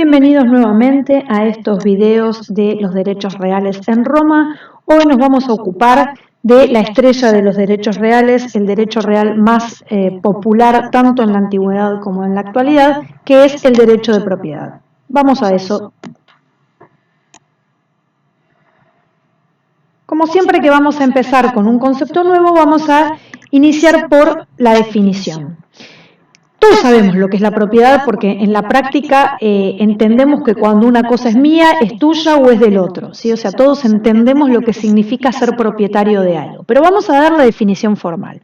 Bienvenidos nuevamente a estos videos de los derechos reales en Roma. Hoy nos vamos a ocupar de la estrella de los derechos reales, el derecho real más popular tanto en la antigüedad como en la actualidad, que es el derecho de propiedad. Vamos a eso. Como siempre que vamos a empezar con un concepto nuevo, vamos a iniciar por la definición. Todos sabemos lo que es la propiedad porque en la práctica entendemos que cuando una cosa es mía, es tuya o es del otro, ¿sí? O sea, todos entendemos lo que significa ser propietario de algo. Pero vamos a dar la definición formal.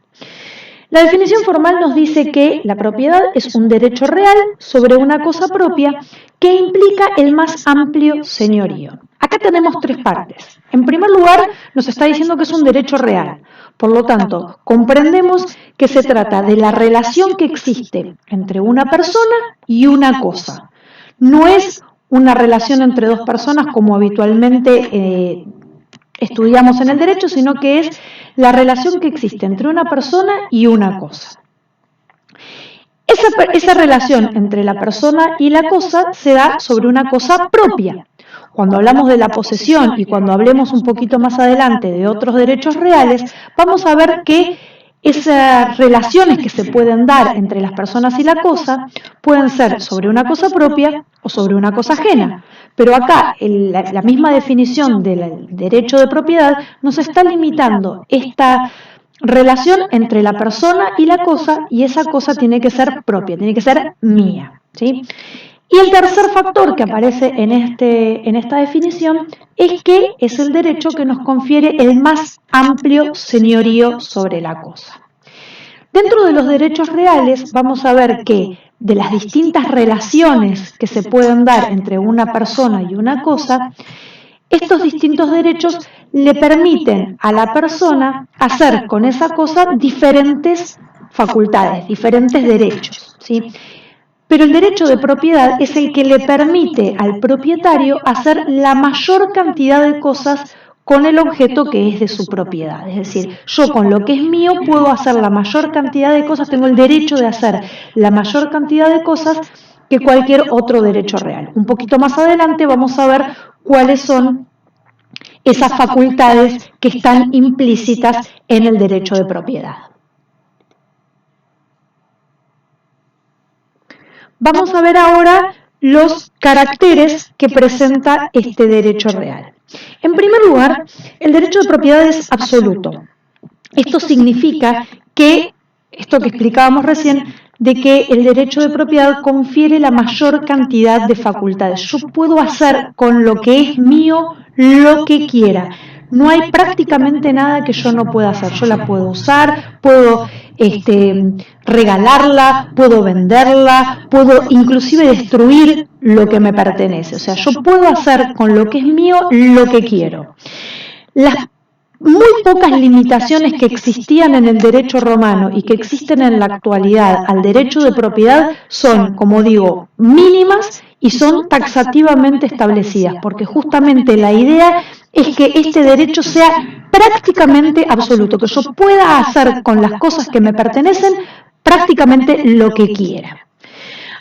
La definición formal nos dice que la propiedad es un derecho real sobre una cosa propia que implica el más amplio señorío. Acá tenemos tres partes. En primer lugar, nos está diciendo que es un derecho real. Por lo tanto, comprendemos que se trata de la relación que existe entre una persona y una cosa. No es una relación entre dos personas como habitualmente estudiamos en el derecho, sino que es la relación que existe entre una persona y una cosa. Esa relación entre la persona y la cosa se da sobre una cosa propia. Cuando hablamos de la posesión y cuando hablemos un poquito más adelante de otros derechos reales, vamos a ver que esas relaciones que se pueden dar entre las personas y la cosa pueden ser sobre una cosa propia o sobre una cosa ajena. Pero acá la misma definición del derecho de propiedad nos está limitando esta relación entre la persona y la cosa, y esa cosa tiene que ser propia, tiene que ser mía, ¿sí? Y el tercer factor que aparece en esta definición es que es el derecho que nos confiere el más amplio señorío sobre la cosa. Dentro de los derechos reales vamos a ver que de las distintas relaciones que se pueden dar entre una persona y una cosa, estos distintos derechos le permiten a la persona hacer con esa cosa diferentes facultades, diferentes derechos, ¿sí? Pero el derecho de propiedad es el que le permite al propietario hacer la mayor cantidad de cosas con el objeto que es de su propiedad. Es decir, yo con lo que es mío puedo hacer la mayor cantidad de cosas, tengo el derecho de hacer la mayor cantidad de cosas que cualquier otro derecho real. Un poquito más adelante vamos a ver cuáles son esas facultades que están implícitas en el derecho de propiedad. Vamos a ver ahora los caracteres que presenta este derecho real. En primer lugar, el derecho de propiedad es absoluto. Esto significa que, esto que explicábamos recién, de que el derecho de propiedad confiere la mayor cantidad de facultades. Yo puedo hacer con lo que es mío lo que quiera. No hay prácticamente nada que yo no pueda hacer. Yo la puedo usar, puedo regalarla, puedo venderla, puedo inclusive destruir lo que me pertenece. O sea, yo puedo hacer con lo que es mío lo que quiero. Las muy pocas limitaciones que existían en el derecho romano y que existen en la actualidad al derecho de propiedad son, como digo, mínimas y son taxativamente establecidas, porque justamente la idea es que este derecho sea prácticamente absoluto, que yo pueda hacer con las cosas que me pertenecen prácticamente lo que quiera.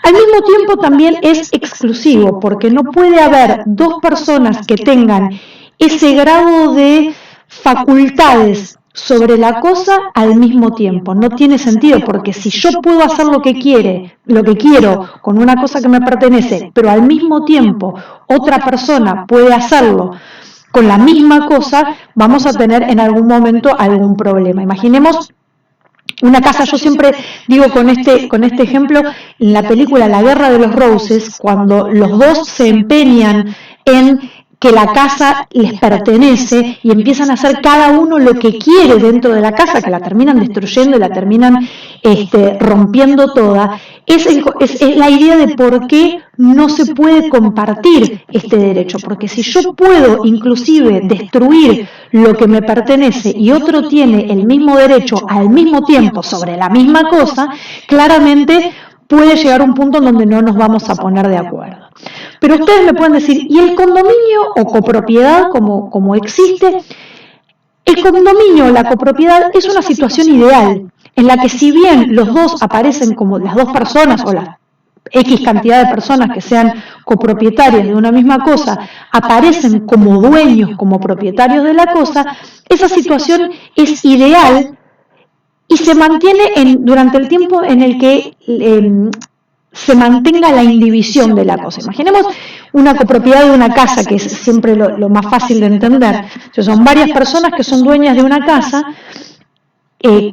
Al mismo tiempo también es exclusivo, porque no puede haber dos personas que tengan ese grado de facultades sobre la cosa al mismo tiempo. No tiene sentido, porque si yo puedo hacer lo que quiero con una cosa que me pertenece, pero al mismo tiempo otra persona puede hacerlo con la misma cosa, vamos a tener en algún momento algún problema. Imaginemos una casa. Yo siempre digo con este ejemplo, en la película La Guerra de los Roses, cuando los dos se empeñan en que la casa les pertenece y empiezan a hacer cada uno lo que quiere dentro de la casa, que la terminan destruyendo y la terminan rompiendo toda, es la idea de por qué no se puede compartir este derecho, porque si yo puedo inclusive destruir lo que me pertenece y otro tiene el mismo derecho al mismo tiempo sobre la misma cosa, claramente puede llegar a un punto en donde no nos vamos a poner de acuerdo. Pero ustedes me pueden decir, ¿y el condominio o copropiedad como existe? El condominio o la copropiedad es una situación ideal, en la que si bien los dos aparecen como las dos personas o las X cantidad de personas que sean copropietarias de una misma cosa aparecen como dueños, como propietarios de la cosa, esa situación es ideal y se mantiene durante el tiempo en el que se mantenga la indivisión de la cosa. Imaginemos una copropiedad de una casa, que es siempre lo más fácil de entender. Son varias personas que son dueñas de una casa.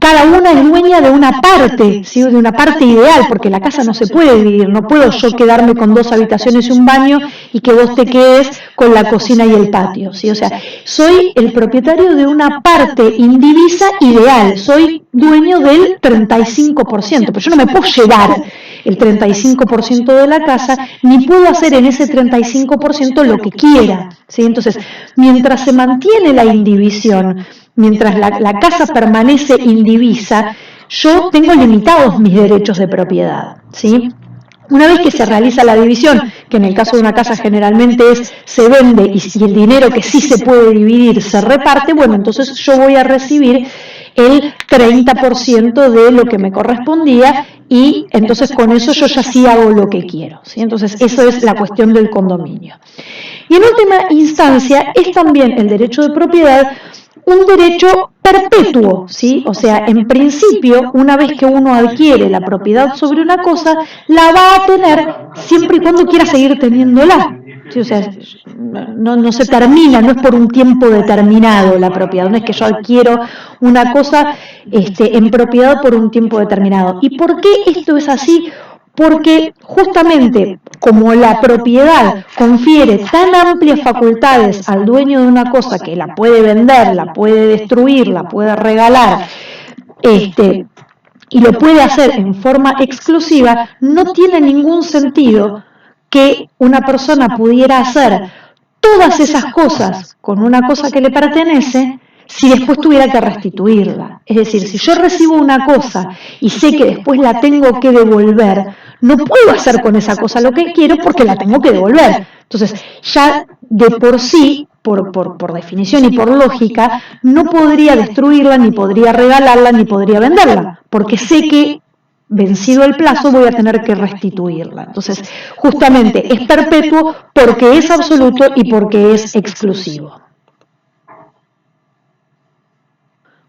Cada una es dueña de una parte, ¿sí? De una parte ideal, porque la casa no se puede dividir, no puedo yo quedarme con 2 habitaciones y un baño y que vos te quedes con la cocina y el patio, ¿sí? O sea, soy el propietario de una parte indivisa ideal, soy dueño del 35%, pero yo no me puedo llevar el 35% de la casa, ni puedo hacer en ese 35% lo que quiera, ¿sí? Entonces, mientras se mantiene la indivisión, mientras la casa permanece indivisa, yo tengo limitados mis derechos de propiedad, ¿sí? Una vez que se realiza la división, que en el caso de una casa generalmente se vende y el dinero que sí se puede dividir se reparte, bueno, entonces yo voy a recibir el 30% de lo que me correspondía y entonces con eso yo ya sí hago lo que quiero, ¿sí? Entonces eso es la cuestión del condominio. Y en última instancia es también el derecho de propiedad un derecho perpetuo, ¿sí? O sea, en principio, una vez que uno adquiere la propiedad sobre una cosa, la va a tener siempre y cuando quiera seguir teniéndola. ¿Sí? O sea, no se termina, no es por un tiempo determinado la propiedad, no es que yo adquiero una cosa en propiedad por un tiempo determinado. ¿Y por qué esto es así? Porque justamente como la propiedad confiere tan amplias facultades al dueño de una cosa que la puede vender, la puede destruir, la puede regalar, y lo puede hacer en forma exclusiva, no tiene ningún sentido que una persona pudiera hacer todas esas cosas con una cosa que le pertenece si después tuviera que restituirla. Es decir, si yo recibo una cosa y sé que después la tengo que devolver, no puedo hacer con esa cosa lo que quiero porque la tengo que devolver. Entonces, ya de por sí, por definición y por lógica, no podría destruirla, ni podría regalarla, ni podría venderla, porque sé que vencido el plazo voy a tener que restituirla. Entonces, justamente es perpetuo porque es absoluto y porque es exclusivo.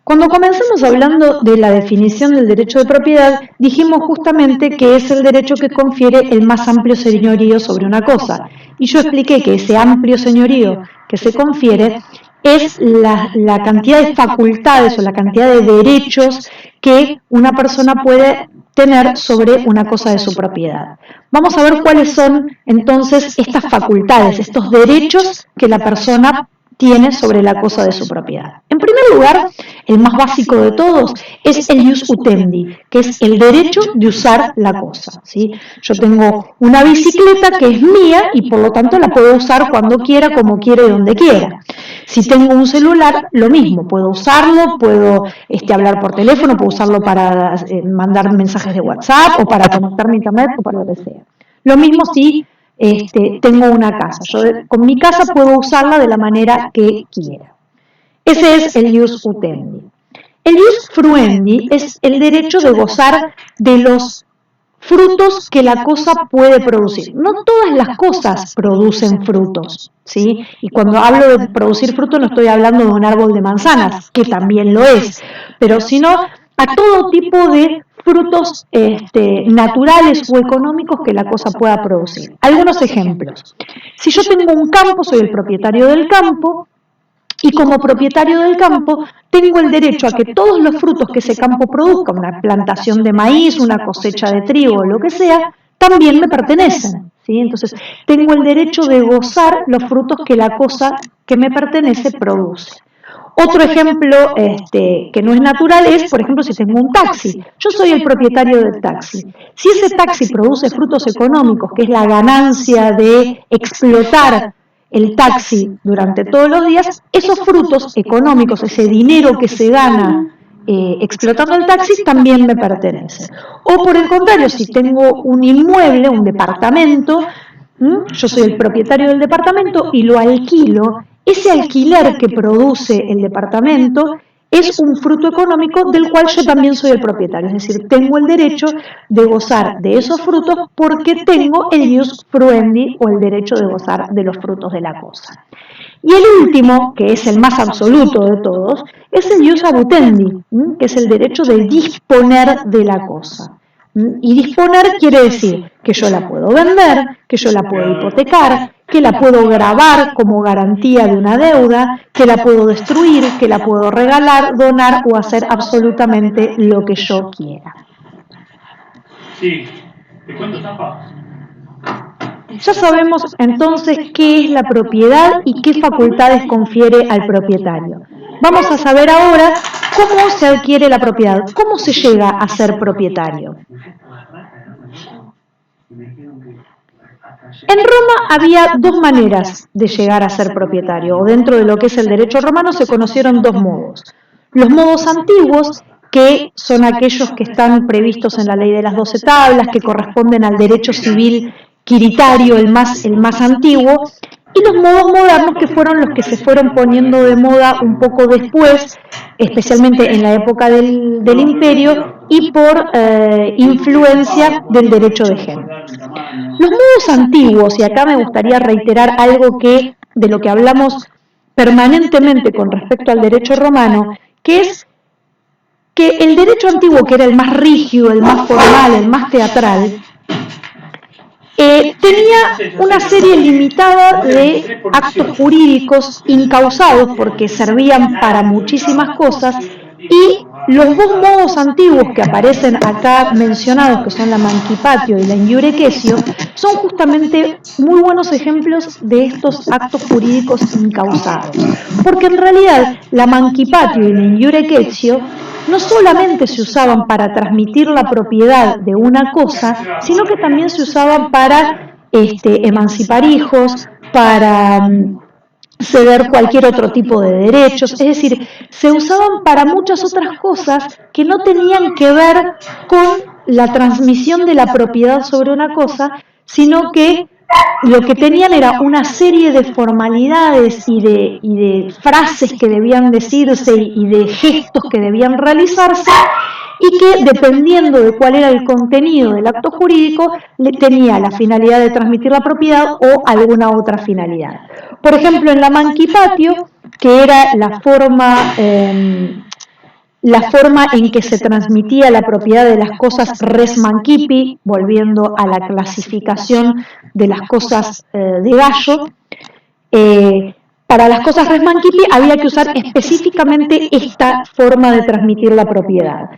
Cuando comenzamos hablando de la definición del derecho de propiedad, dijimos justamente que es el derecho que confiere el más amplio señorío sobre una cosa. Y yo expliqué que ese amplio señorío que se confiere es la cantidad de facultades o la cantidad de derechos que una persona puede tener sobre una cosa de su propiedad. Vamos a ver cuáles son entonces estas facultades, estos derechos que la persona tiene sobre la cosa de su propiedad. En primer lugar, el más básico de todos es el ius utendi, que es el derecho de usar la cosa, ¿sí? Yo tengo una bicicleta que es mía y por lo tanto la puedo usar cuando quiera, como quiera y donde quiera. Si tengo un celular, lo mismo, puedo usarlo, puedo hablar por teléfono, puedo usarlo para mandar mensajes de WhatsApp o para conectarme a internet o para lo que sea. Lo mismo si tengo una casa. Yo con mi casa puedo usarla de la manera que quiera. Ese es el ius utendi. El ius fruendi es el derecho de gozar de los frutos que la cosa puede producir. No todas las cosas producen frutos, ¿sí? Y cuando hablo de producir frutos no estoy hablando de un árbol de manzanas, que también lo es, pero sino a todo tipo de frutos naturales o económicos que la cosa pueda producir. Algunos ejemplos. Si yo tengo un campo, soy el propietario del campo, y como propietario del campo tengo el derecho a que todos los frutos que ese campo produzca, una plantación de maíz, una cosecha de trigo, lo que sea, también me pertenecen, ¿sí? Entonces, tengo el derecho de gozar los frutos que la cosa que me pertenece produce. Otro ejemplo que no es natural es, por ejemplo, si tengo un taxi. Yo soy el propietario del taxi. Si ese taxi produce frutos económicos, que es la ganancia de explotar el taxi durante todos los días, esos frutos económicos, ese dinero que se gana explotando el taxi, también me pertenece. O por el contrario, si tengo un inmueble, un departamento, yo soy el propietario del departamento y lo alquilo, ese alquiler que produce el departamento es un fruto económico del cual yo también soy el propietario, es decir, tengo el derecho de gozar de esos frutos porque tengo el ius fruendi o el derecho de gozar de los frutos de la cosa. Y el último, que es el más absoluto de todos, es el ius abutendi, que es el derecho de disponer de la cosa. Y disponer quiere decir que yo la puedo vender, que yo la puedo hipotecar, que la puedo gravar como garantía de una deuda, que la puedo destruir, que la puedo regalar, donar o hacer absolutamente lo que yo quiera. Sí, te cuento tapa. Ya sabemos entonces qué es la propiedad y qué facultades confiere al propietario. Vamos a saber ahora cómo se adquiere la propiedad, cómo se llega a ser propietario. En Roma había dos maneras de llegar a ser propietario, o dentro de lo que es el derecho romano se conocieron dos modos. Los modos antiguos, que son aquellos que están previstos en la ley de las 12 tablas, que corresponden al derecho civil quiritario, el más antiguo, y los modos modernos, que fueron los que se fueron poniendo de moda un poco después, especialmente en la época del Imperio, y por influencia del derecho de género. Los modos antiguos, y acá me gustaría reiterar algo de lo que hablamos permanentemente con respecto al derecho romano, que es que el derecho antiguo, que era el más rígido, el más formal, el más teatral, tenía una serie limitada de actos jurídicos incausados porque servían para muchísimas cosas, y los dos modos antiguos que aparecen acá mencionados, que son la mancipatio y la iurequesio, son justamente muy buenos ejemplos de estos actos jurídicos incausados, porque en realidad la mancipatio y la iurequesio no solamente se usaban para transmitir la propiedad de una cosa, sino que también se usaban para emancipar hijos, para ceder cualquier otro tipo de derechos, es decir, se usaban para muchas otras cosas que no tenían que ver con la transmisión de la propiedad sobre una cosa, sino que lo que tenían era una serie de formalidades y de frases que debían decirse y de gestos que debían realizarse, y que dependiendo de cuál era el contenido del acto jurídico, tenía la finalidad de transmitir la propiedad o alguna otra finalidad. Por ejemplo, en la mancipatio, que era la forma en que se transmitía la propiedad de las cosas res mancipi, volviendo a la clasificación de las cosas de Gallo, para las cosas res mancipi había que usar específicamente esta forma de transmitir la propiedad.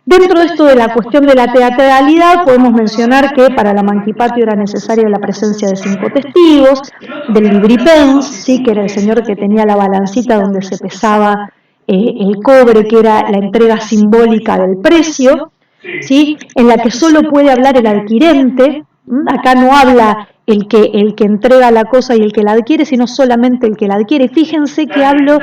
Dentro de esto de la cuestión de la teatralidad, podemos mencionar que para la mancipatio era necesaria la presencia de 5 testigos, del libripens, ¿sí?, que era el señor que tenía la balancita donde se pesaba el cobre, que era la entrega simbólica del precio, ¿sí?, en la que solo puede hablar el adquirente. Acá no habla el que entrega la cosa y el que la adquiere, sino solamente el que la adquiere. Fíjense que hablo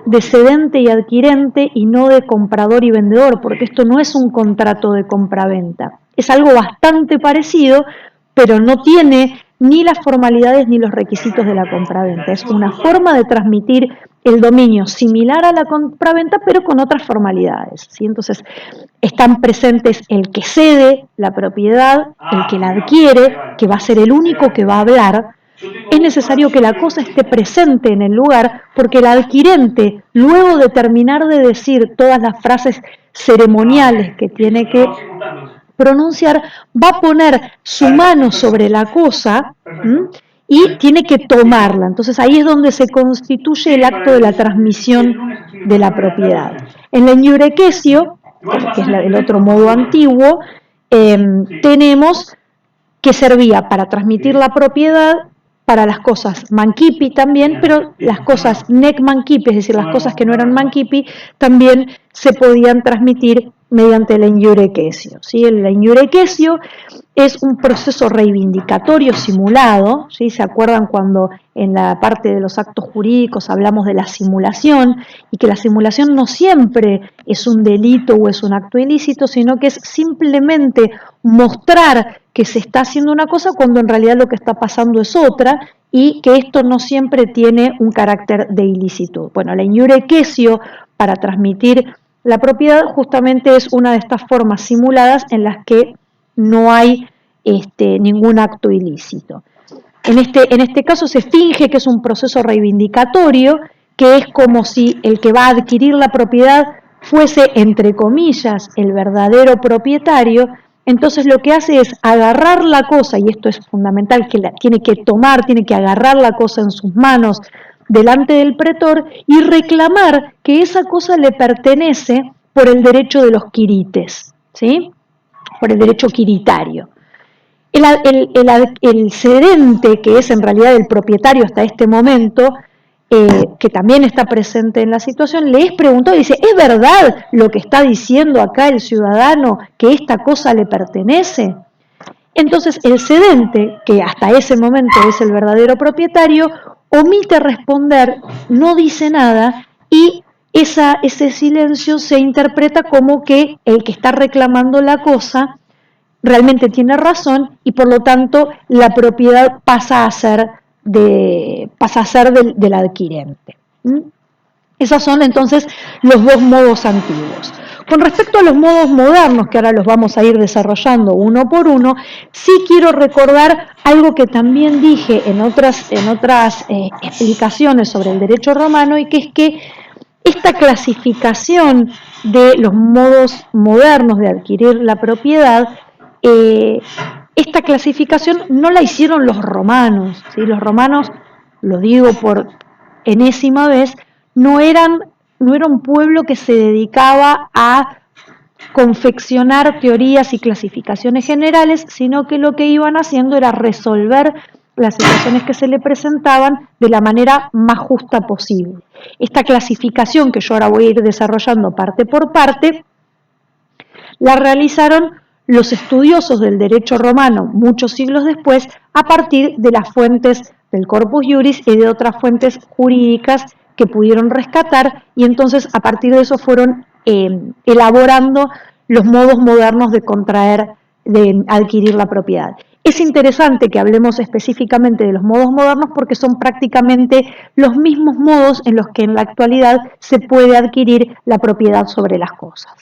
de cedente y adquirente y no de comprador y vendedor, porque esto no es un contrato de compraventa. Es algo bastante parecido, pero no tiene ni las formalidades ni los requisitos de la compraventa. Es una forma de transmitir el dominio similar a la compraventa, pero con otras formalidades, ¿sí? Entonces, están presentes el que cede la propiedad, el que la adquiere, que va a ser el único que va a hablar. Es necesario que la cosa esté presente en el lugar, porque el adquirente, luego de terminar de decir todas las frases ceremoniales que tiene que pronunciar, va a poner su mano sobre la cosa y tiene que tomarla. Entonces ahí es donde se constituye el acto de la transmisión de la propiedad. En la iurequesio, que es el otro modo antiguo, tenemos que servía para transmitir la propiedad para las cosas mancipi también, pero las cosas nec mancipi, es decir, las cosas que no eran mancipi, también se podían transmitir mediante el iurequesio, ¿sí? El iurequesio es un proceso reivindicatorio simulado, ¿sí? ¿Se acuerdan cuando en la parte de los actos jurídicos hablamos de la simulación? Y que la simulación no siempre es un delito o es un acto ilícito, sino que es simplemente mostrar que se está haciendo una cosa cuando en realidad lo que está pasando es otra, y que esto no siempre tiene un carácter de ilícito. Bueno, la iurequesio para transmitir la propiedad justamente es una de estas formas simuladas en las que no hay ningún acto ilícito. En este caso se finge que es un proceso reivindicatorio, que es como si el que va a adquirir la propiedad fuese, entre comillas, el verdadero propietario. Entonces lo que hace es agarrar la cosa, y esto es fundamental, que tiene que agarrar la cosa en sus manos delante del pretor y reclamar que esa cosa le pertenece por el derecho de los quirites, ¿sí? Por el derecho quiritario. El cedente, que es en realidad el propietario hasta este momento, que también está presente en la situación, le es preguntado y dice, ¿es verdad lo que está diciendo acá el ciudadano, que esta cosa le pertenece? Entonces el cedente, que hasta ese momento es el verdadero propietario, omite responder, no dice nada y ese silencio se interpreta como que el que está reclamando la cosa realmente tiene razón y por lo tanto la propiedad pasa a ser del adquirente. Esos son entonces los dos modos antiguos. Con respecto a los modos modernos, que ahora los vamos a ir desarrollando uno por uno, sí quiero recordar algo que también dije en otras explicaciones sobre el derecho romano, y que es que esta clasificación de los modos modernos de adquirir la propiedad, esta clasificación no la hicieron los romanos, ¿sí? Los romanos, lo digo por enésima vez, no era un pueblo que se dedicaba a confeccionar teorías y clasificaciones generales, sino que lo que iban haciendo era resolver las situaciones que se le presentaban de la manera más justa posible. Esta clasificación, que yo ahora voy a ir desarrollando parte por parte, la realizaron los estudiosos del derecho romano muchos siglos después, a partir de las fuentes del Corpus Juris y de otras fuentes jurídicas que pudieron rescatar, y entonces a partir de eso fueron elaborando los modos modernos de adquirir la propiedad. Es interesante que hablemos específicamente de los modos modernos porque son prácticamente los mismos modos en los que en la actualidad se puede adquirir la propiedad sobre las cosas.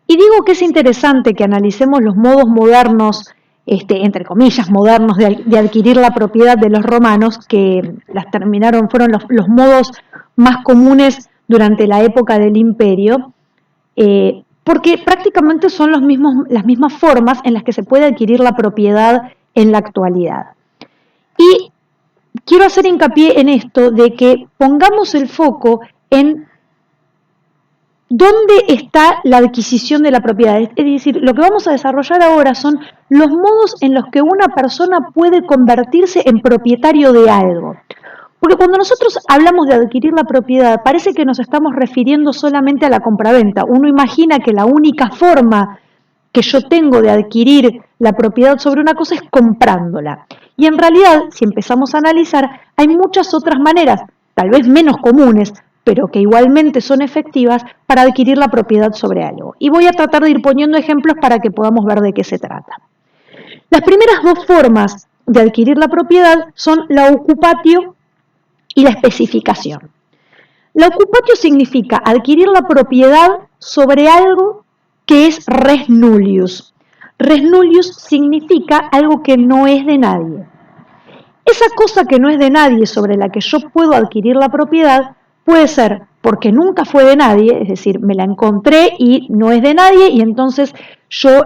Y digo que es interesante que analicemos los modos modernos, entre comillas, modernos de adquirir la propiedad de los romanos, que fueron los modos más comunes durante la época del imperio, porque prácticamente son las mismas formas en las que se puede adquirir la propiedad en la actualidad. Y quiero hacer hincapié en esto de que pongamos el foco en ¿dónde está la adquisición de la propiedad? Es decir, lo que vamos a desarrollar ahora son los modos en los que una persona puede convertirse en propietario de algo. Porque cuando nosotros hablamos de adquirir la propiedad, parece que nos estamos refiriendo solamente a la compraventa. Uno imagina que la única forma que yo tengo de adquirir la propiedad sobre una cosa es comprándola. Y en realidad, si empezamos a analizar, hay muchas otras maneras, tal vez menos comunes, pero que igualmente son efectivas para adquirir la propiedad sobre algo. Y voy a tratar de ir poniendo ejemplos para que podamos ver de qué se trata. Las primeras dos formas de adquirir la propiedad son la occupatio y la especificación. La occupatio significa adquirir la propiedad sobre algo que es res nullius. Res nullius significa algo que no es de nadie. Esa cosa que no es de nadie sobre la que yo puedo adquirir la propiedad puede ser porque nunca fue de nadie, es decir, me la encontré y no es de nadie y entonces yo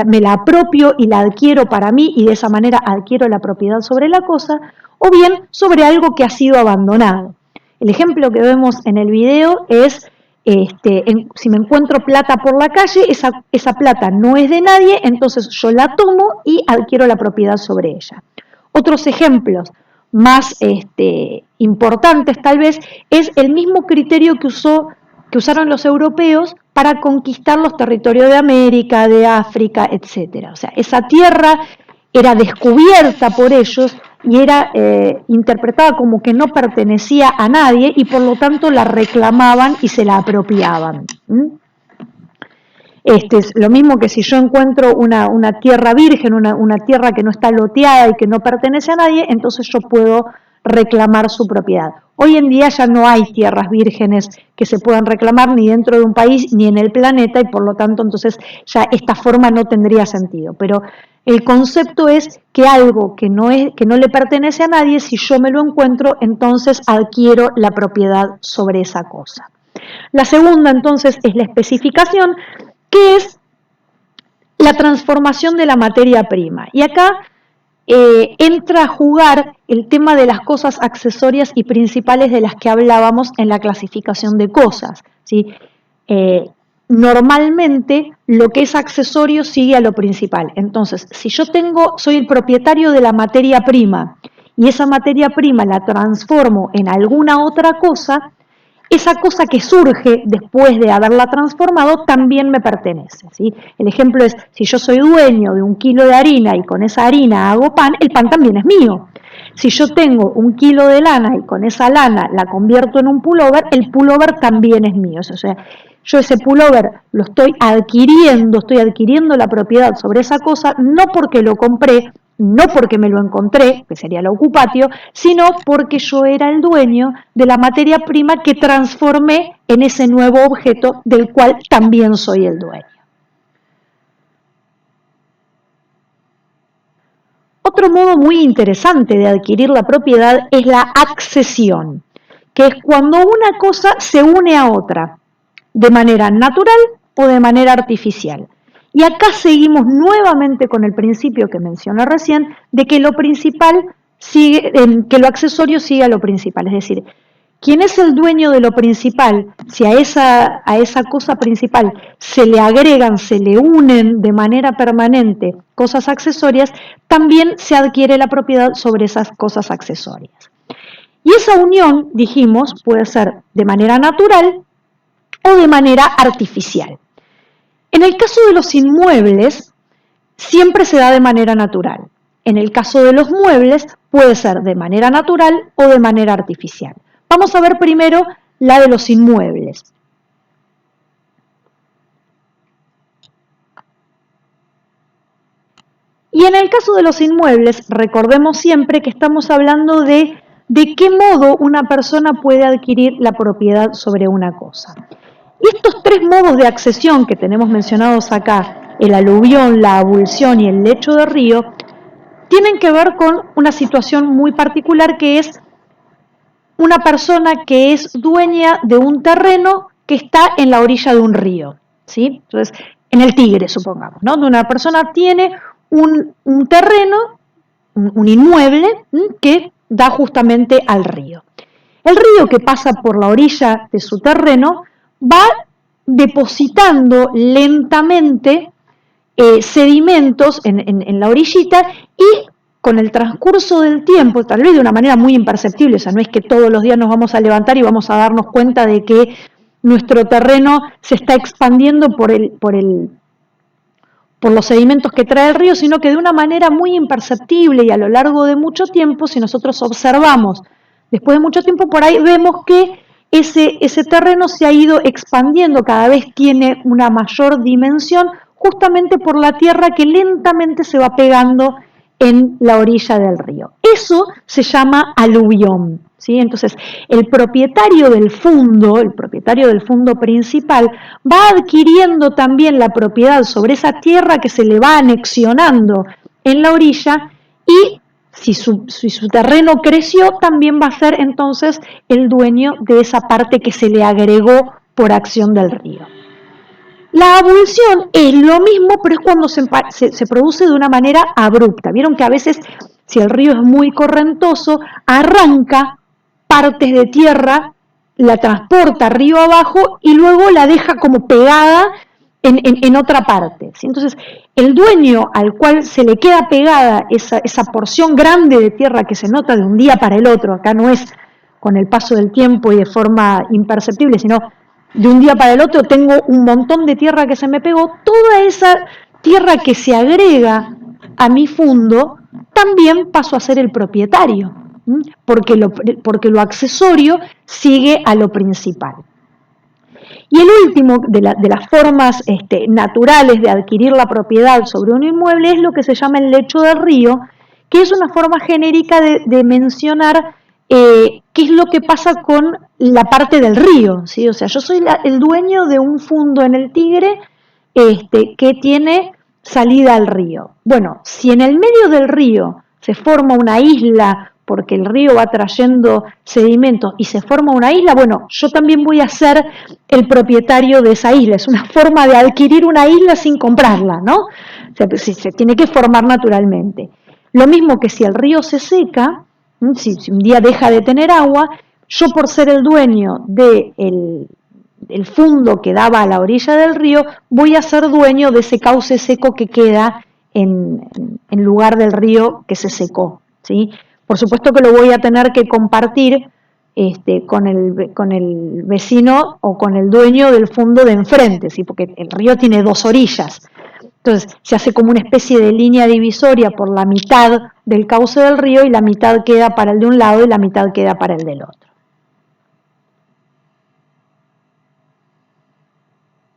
me la apropio y la adquiero para mí y de esa manera adquiero la propiedad sobre la cosa, o bien sobre algo que ha sido abandonado. El ejemplo que vemos en el video es, si me encuentro plata por la calle, esa plata no es de nadie, entonces yo la tomo y adquiero la propiedad sobre ella. Otros ejemplos más importantes tal vez es el mismo criterio que usaron los europeos para conquistar los territorios de América, de África, etc. O sea, esa tierra era descubierta por ellos y era interpretada como que no pertenecía a nadie y por lo tanto la reclamaban y se la apropiaban. Es lo mismo que si yo encuentro una tierra virgen, una tierra que no está loteada y que no pertenece a nadie, entonces yo puedo reclamar su propiedad. Hoy en día ya no hay tierras vírgenes que se puedan reclamar ni dentro de un país ni en el planeta y por lo tanto entonces ya esta forma no tendría sentido. Pero el concepto es que algo que no le pertenece a nadie, si yo me lo encuentro, entonces adquiero la propiedad sobre esa cosa. La segunda entonces es la especificación, que es la transformación de la materia prima. Y acá entra a jugar el tema de las cosas accesorias y principales de las que hablábamos en la clasificación de cosas, ¿sí? Normalmente lo que es accesorio sigue a lo principal. Entonces, si yo soy el propietario de la materia prima y esa materia prima la transformo en alguna otra cosa, esa cosa que surge después de haberla transformado también me pertenece, ¿sí? El ejemplo es, si yo soy dueño de 1 kilo de harina y con esa harina hago pan, el pan también es mío. Si yo tengo 1 kilo de lana y con esa lana la convierto en un pullover, el pullover también es mío. O sea, yo ese pullover lo estoy adquiriendo la propiedad sobre esa cosa, no porque lo compré, no porque me lo encontré, que sería la ocupatio, sino porque yo era el dueño de la materia prima que transformé en ese nuevo objeto del cual también soy el dueño. Otro modo muy interesante de adquirir la propiedad es la accesión, que es cuando una cosa se une a otra, de manera natural o de manera artificial. Y acá seguimos nuevamente con el principio que mencioné recién, de que lo principal que lo accesorio sigue a lo principal. Es decir, quien es el dueño de lo principal, si a esa cosa principal se le agregan, se le unen de manera permanente cosas accesorias, también se adquiere la propiedad sobre esas cosas accesorias. Y esa unión, dijimos, puede ser de manera natural o de manera artificial. En el caso de los inmuebles, siempre se da de manera natural. En el caso de los muebles, puede ser de manera natural o de manera artificial. Vamos a ver primero la de los inmuebles. Y en el caso de los inmuebles, recordemos siempre que estamos hablando de qué modo una persona puede adquirir la propiedad sobre una cosa. Y estos 3 modos de accesión que tenemos mencionados acá, el aluvión, la abulsión y el lecho de río, tienen que ver con una situación muy particular que es una persona que es dueña de un terreno que está en la orilla de un río, ¿sí? Entonces, en el Tigre, supongamos, ¿no? Una persona tiene un terreno, un inmueble, que da justamente al río. El río que pasa por la orilla de su terreno va depositando lentamente sedimentos en la orillita y con el transcurso del tiempo, tal vez de una manera muy imperceptible, o sea, no es que todos los días nos vamos a levantar y vamos a darnos cuenta de que nuestro terreno se está expandiendo por los sedimentos que trae el río, sino que de una manera muy imperceptible y a lo largo de mucho tiempo, si nosotros observamos después de mucho tiempo, por ahí vemos que ese terreno se ha ido expandiendo, cada vez tiene una mayor dimensión, justamente por la tierra que lentamente se va pegando en la orilla del río. Eso se llama aluvión, ¿sí? Entonces, el propietario del fondo principal, va adquiriendo también la propiedad sobre esa tierra que se le va anexionando en la orilla y si su terreno creció, también va a ser entonces el dueño de esa parte que se le agregó por acción del río. La abulsión es lo mismo, pero es cuando se produce de una manera abrupta. Vieron que a veces, si el río es muy correntoso, arranca partes de tierra, la transporta río abajo y luego la deja como pegada en otra parte, ¿sí? Entonces, el dueño al cual se le queda pegada esa porción grande de tierra que se nota de un día para el otro, acá no es con el paso del tiempo y de forma imperceptible, sino de un día para el otro tengo un montón de tierra que se me pegó, toda esa tierra que se agrega a mi fondo, también paso a ser el propietario, porque lo accesorio sigue a lo principal. Y el último de las formas naturales de adquirir la propiedad sobre un inmueble es lo que se llama el lecho del río, que es una forma genérica de mencionar ¿qué es lo que pasa con la parte del río? ¿Sí? O sea, yo soy el dueño de un fundo en el Tigre que tiene salida al río. Bueno, si en el medio del río se forma una isla porque el río va trayendo sedimentos y se forma una isla, bueno, yo también voy a ser el propietario de esa isla. Es una forma de adquirir una isla sin comprarla, ¿no? O sea, se tiene que formar naturalmente. Lo mismo que si el río se seca, si un día deja de tener agua, yo por ser el dueño del fundo que daba a la orilla del río, voy a ser dueño de ese cauce seco que queda en lugar del río que se secó, ¿sí? Por supuesto que lo voy a tener que compartir con el vecino o con el dueño del fundo de enfrente, ¿sí? Porque el río tiene dos orillas. Entonces se hace como una especie de línea divisoria por la mitad del cauce del río y la mitad queda para el de un lado y la mitad queda para el del otro.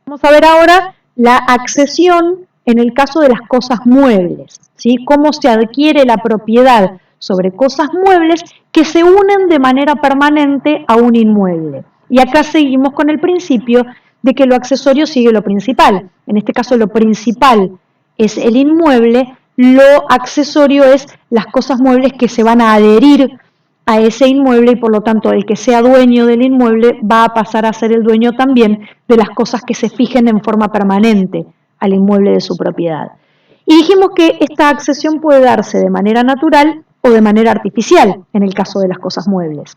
Vamos a ver ahora la accesión en el caso de las cosas muebles, ¿sí? Cómo se adquiere la propiedad sobre cosas muebles que se unen de manera permanente a un inmueble. Y acá seguimos con el principio de que lo accesorio sigue lo principal. En este caso lo principal es el inmueble, lo accesorio es las cosas muebles que se van a adherir a ese inmueble y por lo tanto el que sea dueño del inmueble va a pasar a ser el dueño también de las cosas que se fijen en forma permanente al inmueble de su propiedad. Y dijimos que esta accesión puede darse de manera natural o de manera artificial en el caso de las cosas muebles.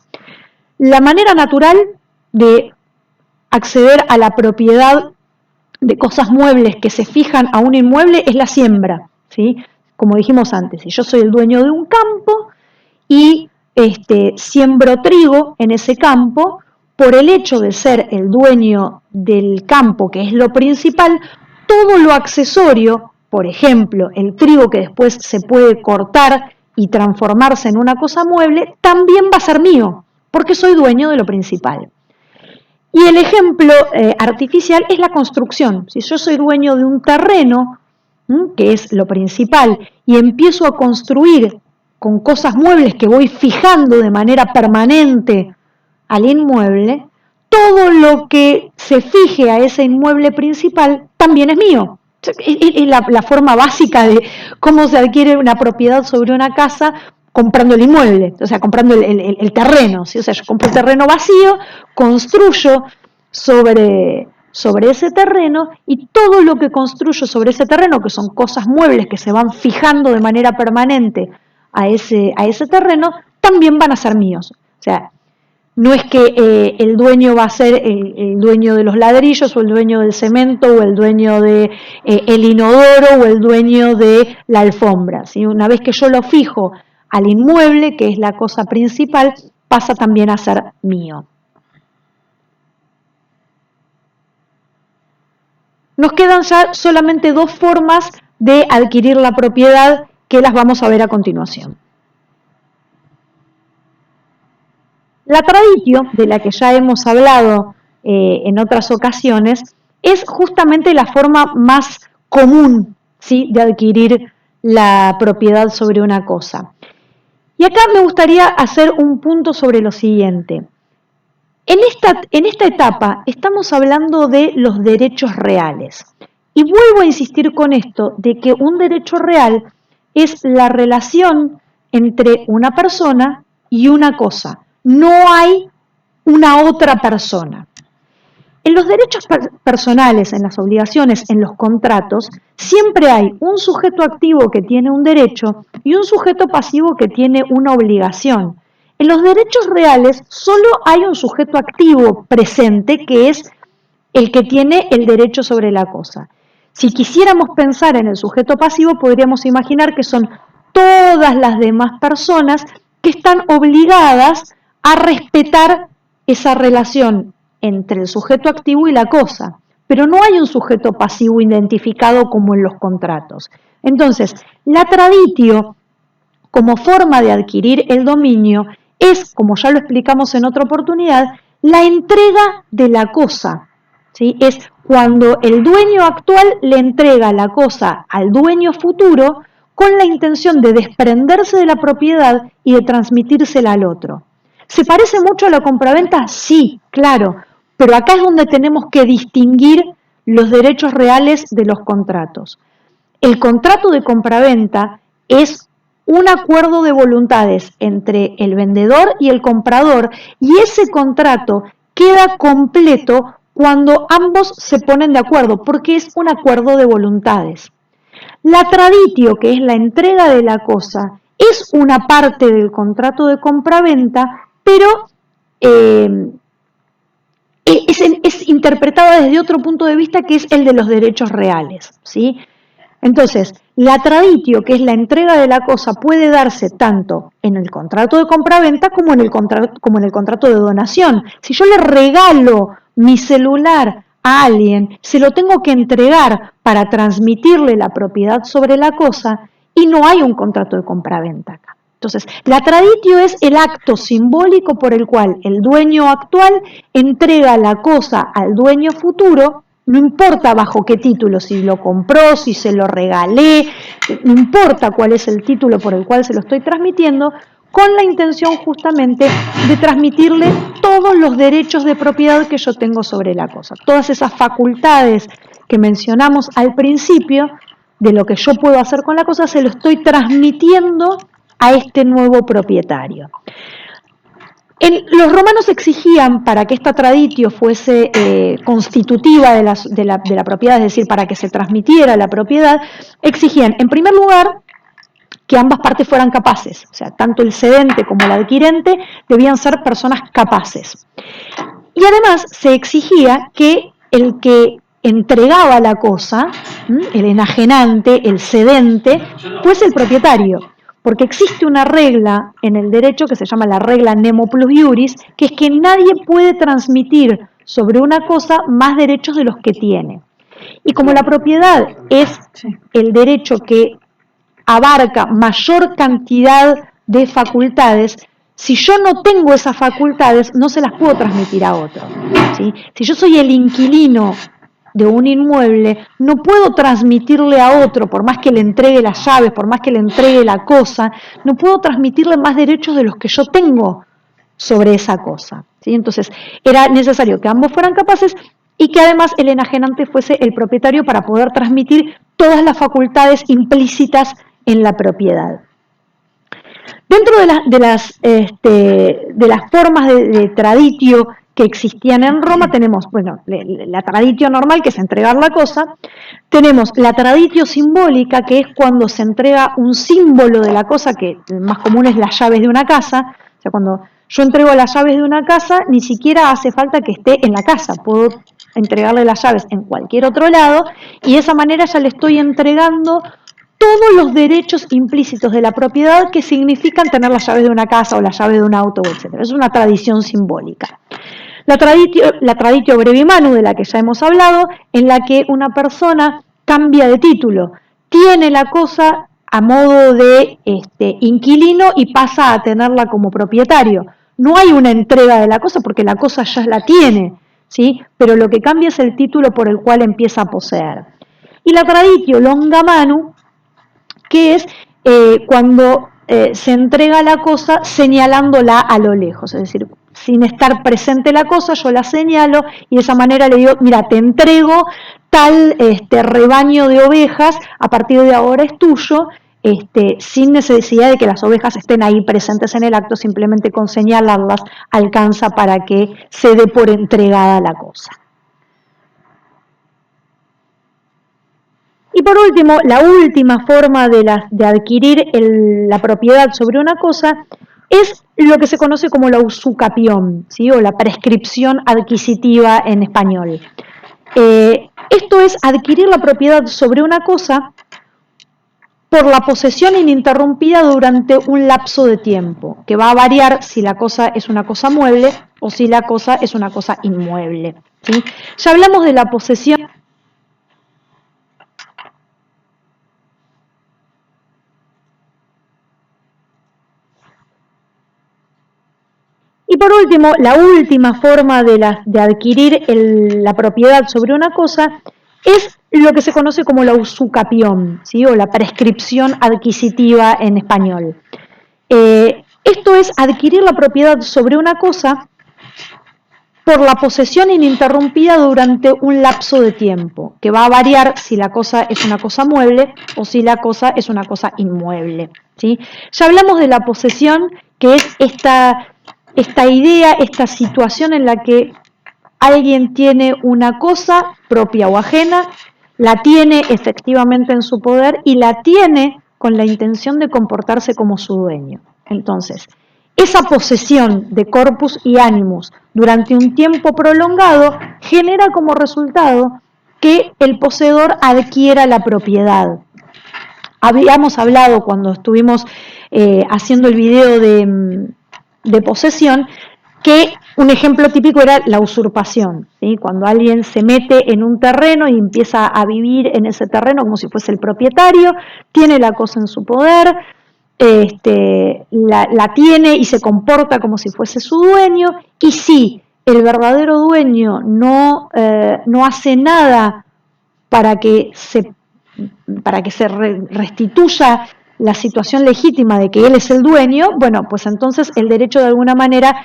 La manera natural de acceder a la propiedad de cosas muebles que se fijan a un inmueble es la siembra, ¿sí? Como dijimos antes, si yo soy el dueño de un campo y siembro trigo en ese campo, por el hecho de ser el dueño del campo, que es lo principal, todo lo accesorio, por ejemplo, el trigo que después se puede cortar y transformarse en una cosa mueble, también va a ser mío, porque soy dueño de lo principal. Y el ejemplo artificial es la construcción. Si yo soy dueño de un terreno, que es lo principal, y empiezo a construir con cosas muebles que voy fijando de manera permanente al inmueble, todo lo que se fije a ese inmueble principal también es mío. Es la forma básica de cómo se adquiere una propiedad sobre una casa comprando el inmueble, o sea, comprando el terreno, ¿sí? O sea, yo compro el terreno vacío, construyo sobre ese terreno y todo lo que construyo sobre ese terreno, que son cosas muebles que se van fijando de manera permanente a ese terreno, también van a ser míos. O sea, no es que el dueño va a ser el dueño de los ladrillos o el dueño del cemento o el dueño de el inodoro o el dueño de la alfombra, ¿sí? Una vez que yo lo fijo al inmueble, que es la cosa principal, pasa también a ser mío. Nos quedan ya solamente dos formas de adquirir la propiedad que las vamos a ver a continuación. La traditio, de la que ya hemos hablado en otras ocasiones, es justamente la forma más común, ¿sí?, de adquirir la propiedad sobre una cosa. Y acá me gustaría hacer un punto sobre lo siguiente. En esta etapa estamos hablando de los derechos reales. Y vuelvo a insistir con esto, de que un derecho real es la relación entre una persona y una cosa. No hay una otra persona. En los derechos personales, en las obligaciones, en los contratos, siempre hay un sujeto activo que tiene un derecho y un sujeto pasivo que tiene una obligación. En los derechos reales solo hay un sujeto activo presente que es el que tiene el derecho sobre la cosa. Si quisiéramos pensar en el sujeto pasivo, podríamos imaginar que son todas las demás personas que están obligadas a respetar esa relación entre el sujeto activo y la cosa, pero no hay un sujeto pasivo identificado como en los contratos. Entonces, la traditio, como forma de adquirir el dominio, es, como ya lo explicamos en otra oportunidad, la entrega de la cosa, ¿sí? Es cuando el dueño actual le entrega la cosa al dueño futuro con la intención de desprenderse de la propiedad y de transmitírsela al otro. ¿Se parece mucho a la compraventa? Sí, claro, pero acá es donde tenemos que distinguir los derechos reales de los contratos. El contrato de compraventa es un acuerdo de voluntades entre el vendedor y el comprador, y ese contrato queda completo cuando ambos se ponen de acuerdo, porque es un acuerdo de voluntades. La traditio, que es la entrega de la cosa, es una parte del contrato de compraventa, pero es interpretada desde otro punto de vista, que es el de los derechos reales, ¿sí? Entonces, la traditio, que es la entrega de la cosa, puede darse tanto en el contrato de compraventa como en el contrato de donación. Si yo le regalo mi celular a alguien, se lo tengo que entregar para transmitirle la propiedad sobre la cosa, y no hay un contrato de compraventa acá. Entonces, la traditio es el acto simbólico por el cual el dueño actual entrega la cosa al dueño futuro. No importa bajo qué título, si lo compró, si se lo regalé, no importa cuál es el título por el cual se lo estoy transmitiendo, con la intención justamente de transmitirle todos los derechos de propiedad que yo tengo sobre la cosa. Todas esas facultades que mencionamos al principio de lo que yo puedo hacer con la cosa, se lo estoy transmitiendo a este nuevo propietario. Los romanos exigían, para que esta traditio fuese constitutiva de la propiedad, es decir, para que se transmitiera la propiedad, exigían, en primer lugar, que ambas partes fueran capaces, o sea, tanto el cedente como el adquirente debían ser personas capaces. Y además se exigía que el que entregaba la cosa, el enajenante, el cedente, fuese el propietario. Porque existe una regla en el derecho que se llama la regla nemo plus iuris, que es que nadie puede transmitir sobre una cosa más derechos de los que tiene. Y como la propiedad es el derecho que abarca mayor cantidad de facultades, si yo no tengo esas facultades, no se las puedo transmitir a otro, ¿sí? Si yo soy el inquilino de un inmueble, no puedo transmitirle a otro, por más que le entregue las llaves, por más que le entregue la cosa, no puedo transmitirle más derechos de los que yo tengo sobre esa cosa, ¿sí? Entonces, era necesario que ambos fueran capaces y que además el enajenante fuese el propietario para poder transmitir todas las facultades implícitas en la propiedad. Dentro de las formas de traditio que existían en Roma, tenemos, bueno, la traditio normal, que es entregar la cosa, tenemos la traditio simbólica, que es cuando se entrega un símbolo de la cosa, que el más común es las llaves de una casa. O sea, cuando yo entrego las llaves de una casa, ni siquiera hace falta que esté en la casa, puedo entregarle las llaves en cualquier otro lado, y de esa manera ya le estoy entregando todos los derechos implícitos de la propiedad que significan tener las llaves de una casa o las llaves de un auto, etc. Es una tradición simbólica. La traditio brevi manu, de la que ya hemos hablado, en la que una persona cambia de título, tiene la cosa a modo de inquilino y pasa a tenerla como propietario. No hay una entrega de la cosa porque la cosa ya la tiene, ¿sí? Pero lo que cambia es el título por el cual empieza a poseer. Y la traditio longa manu, que es cuando se entrega la cosa señalándola a lo lejos, es decir, sin estar presente la cosa, yo la señalo y de esa manera le digo, mira, te entrego tal rebaño de ovejas, a partir de ahora es tuyo, sin necesidad de que las ovejas estén ahí presentes en el acto, simplemente con señalarlas alcanza para que se dé por entregada la cosa. Y por último, la última forma de adquirir la propiedad sobre una cosa es lo que se conoce como la usucapión, ¿sí? O la prescripción adquisitiva en español. Esto es adquirir la propiedad sobre una cosa por la posesión ininterrumpida durante un lapso de tiempo, que va a variar si la cosa es una cosa mueble o si la cosa es una cosa inmueble, ¿sí? Ya hablamos de la posesión. Y por último, la última forma de adquirir la propiedad sobre una cosa es lo que se conoce como la usucapión, ¿sí? O la prescripción adquisitiva en español. Esto es adquirir la propiedad sobre una cosa por la posesión ininterrumpida durante un lapso de tiempo, que va a variar si la cosa es una cosa mueble o si la cosa es una cosa inmueble, ¿sí? Ya hablamos de la posesión, que es esta idea, esta situación en la que alguien tiene una cosa propia o ajena, la tiene efectivamente en su poder y la tiene con la intención de comportarse como su dueño. Entonces, esa posesión de corpus y animus durante un tiempo prolongado genera como resultado que el poseedor adquiera la propiedad. Habíamos hablado cuando estuvimos haciendo el video de posesión que un ejemplo típico era la usurpación, ¿sí? Cuando alguien se mete en un terreno y empieza a vivir en ese terreno como si fuese el propietario, tiene la cosa en su poder, la tiene y se comporta como si fuese su dueño, y si el verdadero dueño no hace nada para que se restituya la situación legítima de que él es el dueño, bueno, pues entonces el derecho de alguna manera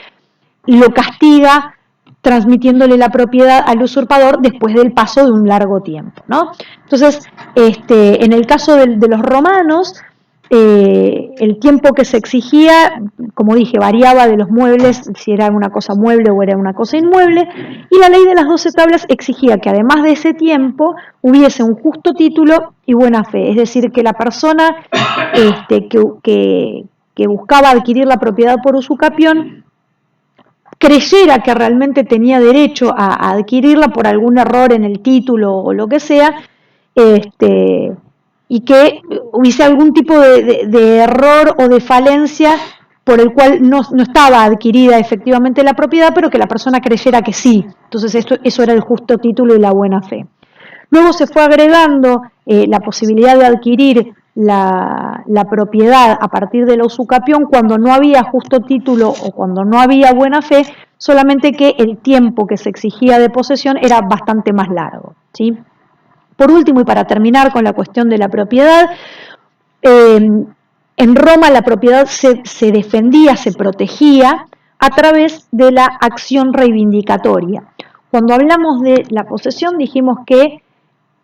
lo castiga transmitiéndole la propiedad al usurpador después del paso de un largo tiempo, ¿no? Entonces, en el caso de los romanos, el tiempo que se exigía, como dije, variaba de los muebles, si era una cosa mueble o era una cosa inmueble, y la ley de las 12 tablas exigía que además de ese tiempo hubiese un justo título y buena fe, es decir, que la persona que buscaba adquirir la propiedad por usucapión creyera que realmente tenía derecho a adquirirla por algún error en el título o lo que sea, y que hubiese algún tipo de error o de falencia por el cual no estaba adquirida efectivamente la propiedad, pero que la persona creyera que sí. Entonces eso era el justo título y la buena fe. Luego se fue agregando la posibilidad de adquirir la propiedad a partir de la usucapión cuando no había justo título o cuando no había buena fe, solamente que el tiempo que se exigía de posesión era bastante más largo, ¿sí? Por último, y para terminar con la cuestión de la propiedad, en Roma la propiedad se defendía, se protegía a través de la acción reivindicatoria. Cuando hablamos de la posesión dijimos que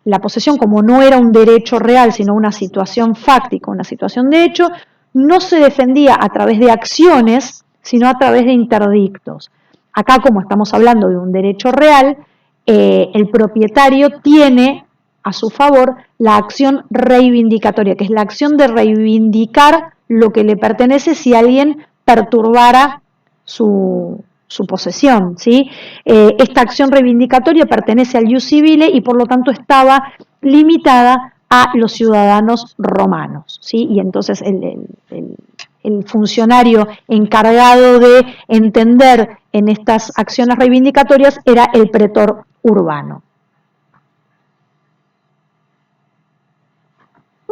la posesión, como no era un derecho real, sino una situación fáctica, una situación de hecho, no se defendía a través de acciones, sino a través de interdictos. Acá, como estamos hablando de un derecho real, el propietario tiene a su favor la acción reivindicatoria, que es la acción de reivindicar lo que le pertenece si alguien perturbara su posesión, ¿sí? Esta acción reivindicatoria pertenece al ius civile y por lo tanto estaba limitada a los ciudadanos romanos, ¿sí? Y entonces el funcionario encargado de entender en estas acciones reivindicatorias era el pretor urbano.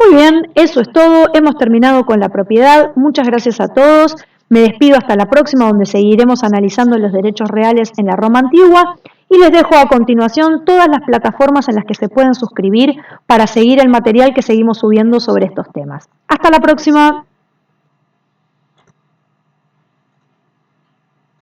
Muy bien, eso es todo, hemos terminado con la propiedad, muchas gracias a todos, me despido hasta la próxima donde seguiremos analizando los derechos reales en la Roma antigua y les dejo a continuación todas las plataformas en las que se pueden suscribir para seguir el material que seguimos subiendo sobre estos temas. Hasta la próxima.